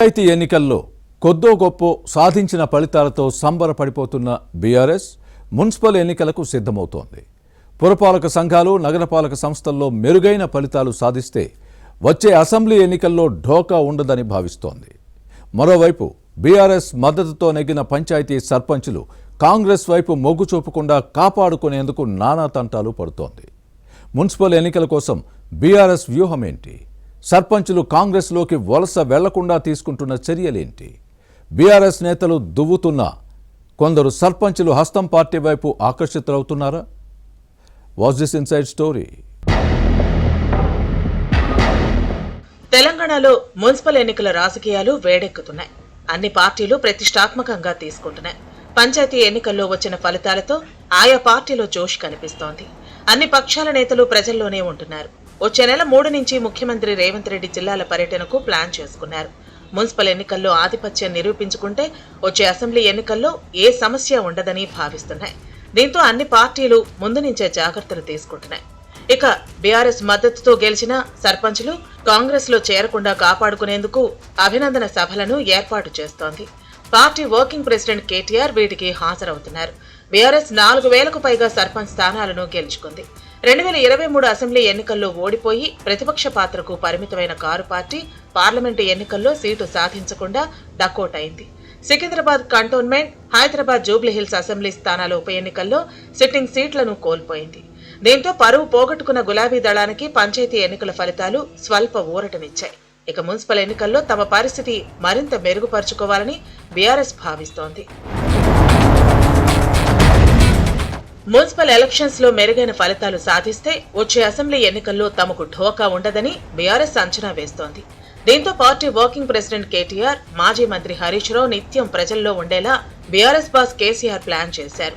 పంచాయతీ ఎన్నికల్లో కొద్దో గొప్పో సాధించిన ఫలితాలతో సంబరపడిపోతున్న బీఆర్ఎస్ మున్సిపల్ ఎన్నికలకు సిద్ధమవుతోంది. పురపాలక సంఘాలు, నగరపాలక సంస్థల్లో మెరుగైన ఫలితాలు సాధిస్తే వచ్చే అసెంబ్లీ ఎన్నికల్లో ఢోకా ఉండదని భావిస్తోంది. మరోవైపు బీఆర్ఎస్ మద్దతుతో నెగ్గిన పంచాయతీ సర్పంచులు కాంగ్రెస్ వైపు మొగ్గు చూపకుండా కాపాడుకునేందుకు నానా తంటాలు పడుతోంది. మున్సిపల్ ఎన్నికల కోసం బీఆర్ఎస్ వ్యూహమేంటి? సర్పంచులు కాంగ్రెస్లోకి వలస వెళ్లకుండా తీసుకుంటున్న చర్యలేంటి? బీఆర్ఎస్ నేతలు దువ్వుతున్నా కొందరు సర్పంచులు హస్తం పార్టీ వైపు ఆకర్షితులవుతున్నారా? Watch this inside story. తెలంగాణలో మున్సిపల్ ఎన్నికల రాజకీయాలు వేడెక్కుతున్నాయి. అన్ని పార్టీలు ప్రతిష్టాత్మకంగా తీసుకుంటున్నాయి. పంచాయతీ ఎన్నికల్లో వచ్చిన ఫలితాలతో ఆయా పార్టీలో జోష్ కనిపిస్తోంది. అన్ని పక్షాల నేతలు ప్రజల్లోనే ఉంటున్నారు. వచ్చే నెల 3 నుంచి ముఖ్యమంత్రి రేవంత్ రెడ్డి జిల్లాల పర్యటనకు ప్లాన్ చేసుకున్నారు. మున్సిపల్ ఎన్నికల్లో ఆధిపత్యం నిరూపించుకుంటే వచ్చే అసెంబ్లీ ఎన్నికల్లో ఏ సమస్య ఉండదని భావిస్తున్నాయి. దీంతో అన్ని పార్టీలు ముందు నుంచే జాగ్రత్తలు తీసుకుంటున్నాయి. ఇక బీఆర్ఎస్ మద్దతుతో గెలిచిన సర్పంచులు కాంగ్రెస్ లో చేరకుండా కాపాడుకునేందుకు అభినందన సభలను ఏర్పాటు చేస్తోంది. పార్టీ వర్కింగ్ ప్రెసిడెంట్ కేటీఆర్ వీటికి హాజరవుతున్నారు. బీఆర్ఎస్ 4,000కు పైగా సర్పంచ్ స్థానాలను గెలుచుకుంది. 2023 అసెంబ్లీ ఎన్నికల్లో ఓడిపోయి ప్రతిపక్ష పాత్రకు పరిమితమైన కారు పార్టీ పార్లమెంటు ఎన్నికల్లో సీటు సాధించకుండా డకౌటైంది. సికింద్రాబాద్ కంటోన్మెంట్, హైదరాబాద్ జూబ్లీహిల్స్ అసెంబ్లీ స్థానాల ఉప ఎన్నికల్లో సిట్టింగ్ సీట్లను కోల్పోయింది. దీంతో పరువు పోగొట్టుకున్న గులాబీ దళానికి పంచాయతీ ఎన్నికల ఫలితాలు స్వల్ప ఊరటనిచ్చాయి. ఇక మున్సిపల్ ఎన్నికల్లో తమ పరిస్థితి మరింత మెరుగుపరుచుకోవాలని బీఆర్ఎస్ భావిస్తోంది. మున్సిపల్ ఎలక్షన్స్ లో మెరుగైన ఫలితాలు సాధిస్తే వచ్చే అసెంబ్లీ ఎన్నికల్లో తమకు ఢోకా ఉండదని బీఆర్ఎస్ అంచనా వేస్తోంది. దీంతో పార్టీ వర్కింగ్ ప్రెసిడెంట్ కేటీఆర్, మాజీ మంత్రి హరీష్ రావు నిత్యం ప్రజల్లో ఉండేలా బీఆర్ఎస్ బాస్ కేసీఆర్ ప్లాన్ చేశారు.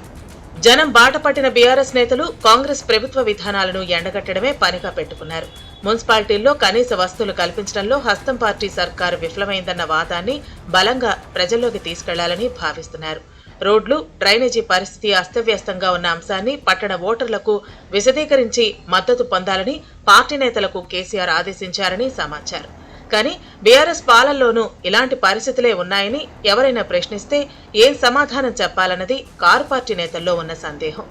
జనం బాట పట్టిన బీఆర్ఎస్ నేతలు కాంగ్రెస్ ప్రభుత్వ విధానాలను ఎండగట్టడమే పనిగా పెట్టుకున్నారు. మున్సిపాలిటీల్లో కనీస వసతులు కల్పించడంలో హస్తం పార్టీ సర్కారు విఫలమైందన్న వాదాన్ని బలంగా ప్రజల్లోకి తీసుకెళ్లాలని భావిస్తున్నారు. రోడ్లు, డ్రైనేజీ పరిస్థితి అస్తవ్యస్తంగా ఉన్న అంశాన్ని పట్టణ ఓటర్లకు విశదీకరించి మద్దతు పొందాలని పార్టీ నేతలకు కేసీఆర్ ఆదేశించారని సమాచారం. కానీ బీఆర్ఎస్ పాలనలోనూ ఇలాంటి పరిస్థితులే ఉన్నాయని ఎవరైనా ప్రశ్నిస్తే ఏం సమాధానం చెప్పాలన్నది కారు పార్టీ నేతల్లో ఉన్న సందేహం.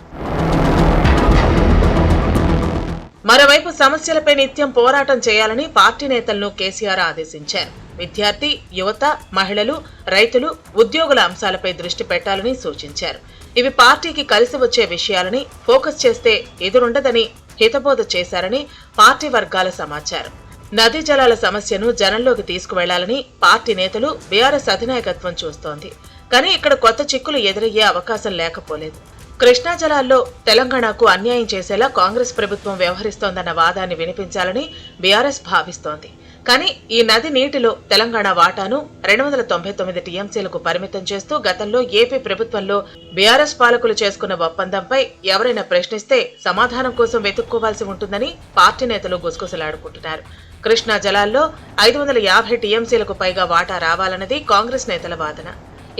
మరోవైపు సమస్యలపై నిత్యం పోరాటం చేయాలని పార్టీ నేతలను కేసీఆర్ ఆదేశించారు. విద్యార్థి, యువత, మహిళలు, రైతులు, ఉద్యోగుల అంశాలపై దృష్టి పెట్టాలని సూచించారు. ఇవి పార్టీకి కలిసి వచ్చే విషయాలని ఫోకస్ చేస్తే ఎదురుండదని హితబోధ చేశారని పార్టీ వర్గాల సమాచారం. నదీ జలాల సమస్యను జనంలోకి తీసుకువెళ్లాలని పార్టీ నేతలు బీఆర్ఎస్ అధినాయకత్వం చూస్తోంది. కానీ ఇక్కడ కొత్త చిక్కులు ఎదురయ్యే అవకాశం లేకపోలేదు. కృష్ణా జలాల్లో తెలంగాణకు అన్యాయం చేసేలా కాంగ్రెస్ ప్రభుత్వం వ్యవహరిస్తోందన్న వాదాన్ని వినిపించాలని బీఆర్ఎస్ భావిస్తోంది. కానీ ఈ నది నీటిలో తెలంగాణ వాటాను 299 టీఎంసీలకు పరిమితం చేస్తూ గతంలో ఏపీ ప్రభుత్వంలో బీఆర్ఎస్ పాలకులు చేసుకున్న ఒప్పందంపై ఎవరైనా ప్రశ్నిస్తే సమాధానం కోసం వెతుక్కోవాల్సి ఉంటుందని పార్టీ నేతలు గుసగుసలాడుకుంటున్నారు. కృష్ణా జలాల్లో 550 టీఎంసీలకు పైగా వాటా రావాలన్నది కాంగ్రెస్ నేతల వాదన.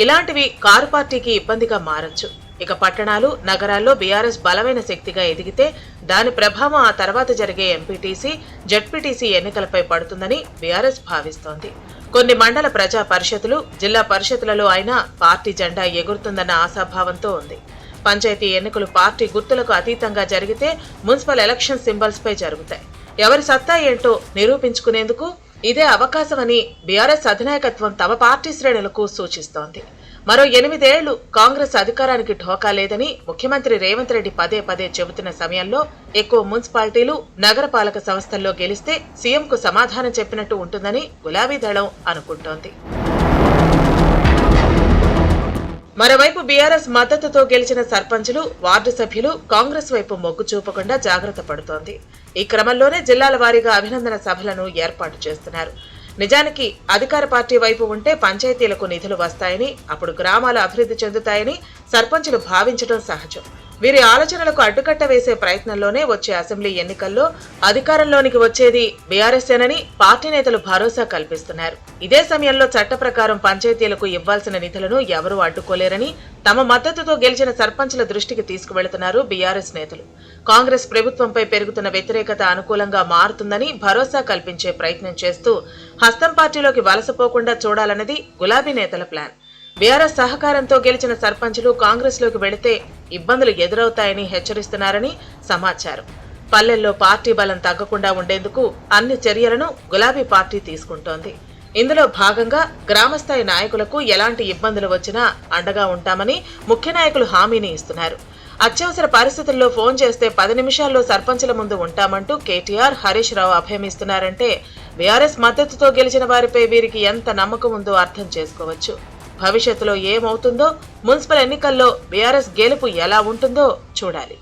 ఇలాంటివి కారు పార్టీకి ఇబ్బందిగా మారొచ్చు. ఇక పట్టణాలు, నగరాల్లో బీఆర్ఎస్ బలమైన శక్తిగా ఎదిగితే దాని ప్రభావం ఆ తర్వాత జరిగే ఎంపీటీసీ, జడ్పీటీసీ ఎన్నికలపై పడుతుందని బీఆర్ఎస్ భావిస్తోంది. కొన్ని మండల ప్రజా పరిషత్తులు, జిల్లా పరిషత్తులలో అయినా పార్టీ జెండా ఎగురుతుందన్న ఆశాభావంతో ఉంది. పంచాయతీ ఎన్నికలు పార్టీ గుర్తులకు అతీతంగా జరిగితే మున్సిపల్ ఎలక్షన్ సింబల్స్ పై జరుగుతాయి. ఎవరి సత్తా ఏంటో నిరూపించుకునేందుకు ఇదే అవకాశమని బీఆర్ఎస్ అధినాయకత్వం తమ పార్టీ శ్రేణులకు సూచిస్తోంది. మరో 8 ఏళ్లు కాంగ్రెస్ అధికారానికి ఢోకా లేదని ముఖ్యమంత్రి రేవంత్ రెడ్డి పదే పదే చెబుతున్న సమయంలో ఎక్కువ మున్సిపాలిటీలు, నగరపాలక సంస్థల్లో గెలిస్తే సీఎంకు సమాధానం చెప్పినట్టు ఉంటుందని గులాబీ దళం అనుకుంటోంది. మరోవైపు బీఆర్ఎస్ మద్దతుతో గెలిచిన సర్పంచులు, వార్డు సభ్యులు కాంగ్రెస్ వైపు మొగ్గు చూపకుండా జాగ్రత్త పడుతోంది. ఈ క్రమంలోనే జిల్లాల వారీగా అభినందన సభలను ఏర్పాటు చేస్తున్నారు. నిజానికి అధికార పార్టీ వైపు ఉంటే పంచాయతీలకు నిధులు వస్తాయని, అప్పుడు గ్రామాలు అభివృద్ధి చెందుతాయని సర్పంచులు భావించడం సహజం. వీరి ఆలోచనలకు అడ్డుకట్ట వేసే ప్రయత్నంలోనే వచ్చే అసెంబ్లీ ఎన్నికల్లో అధికారంలోనికి వచ్చేది బీఆర్ఎస్ఏనని పార్టీ నేతలు భరోసా కల్పిస్తున్నారు. ఇదే సమయంలో చట్ట ప్రకారం పంచాయతీలకు ఇవ్వాల్సిన నిధులను ఎవరూ అడ్డుకోలేరని తమ మద్దతుతో గెలిచిన సర్పంచుల దృష్టికి తీసుకువెళుతున్నారు బీఆర్ఎస్ నేతలు. కాంగ్రెస్ ప్రభుత్వంపై పెరుగుతున్న వ్యతిరేకత అనుకూలంగా మారుతుందని భరోసా కల్పించే ప్రయత్నం చేస్తూ హస్తం పార్టీలోకి వలసపోకుండా చూడాలన్నది గులాబీ నేతల ప్లాన్. బీఆర్ఎస్ సహకారంతో గెలిచిన సర్పంచులు కాంగ్రెస్ లోకి వెళితే ఇబ్బందులు ఎదురవుతాయని హెచ్చరిస్తున్నారని సమాచారం. పల్లెల్లో పార్టీ బలం తగ్గకుండా ఉండేందుకు అన్ని చర్యలను గులాబీ పార్టీ తీసుకుంటోంది. ఇందులో భాగంగా గ్రామస్థాయి నాయకులకు ఎలాంటి ఇబ్బందులు వచ్చినా అండగా ఉంటామని ముఖ్య నాయకులు హామీని ఇస్తున్నారు. అత్యవసర పరిస్థితుల్లో ఫోన్ చేస్తే 10 నిమిషాల్లో సర్పంచుల ముందు ఉంటామంటూ కేటీఆర్, హరీష్ రావు అభయమిస్తున్నారంటే బీఆర్ఎస్ మద్దతుతో గెలిచిన వారిపై వీరికి ఎంత నమ్మకం ఉందో అర్థం చేసుకోవచ్చు. భవిష్యత్తులో ఏమవుతుందో, మున్సిపల్ ఎన్నికల్లో బీఆర్ఎస్ గెలుపు ఎలా ఉంటుందో చూడాలి.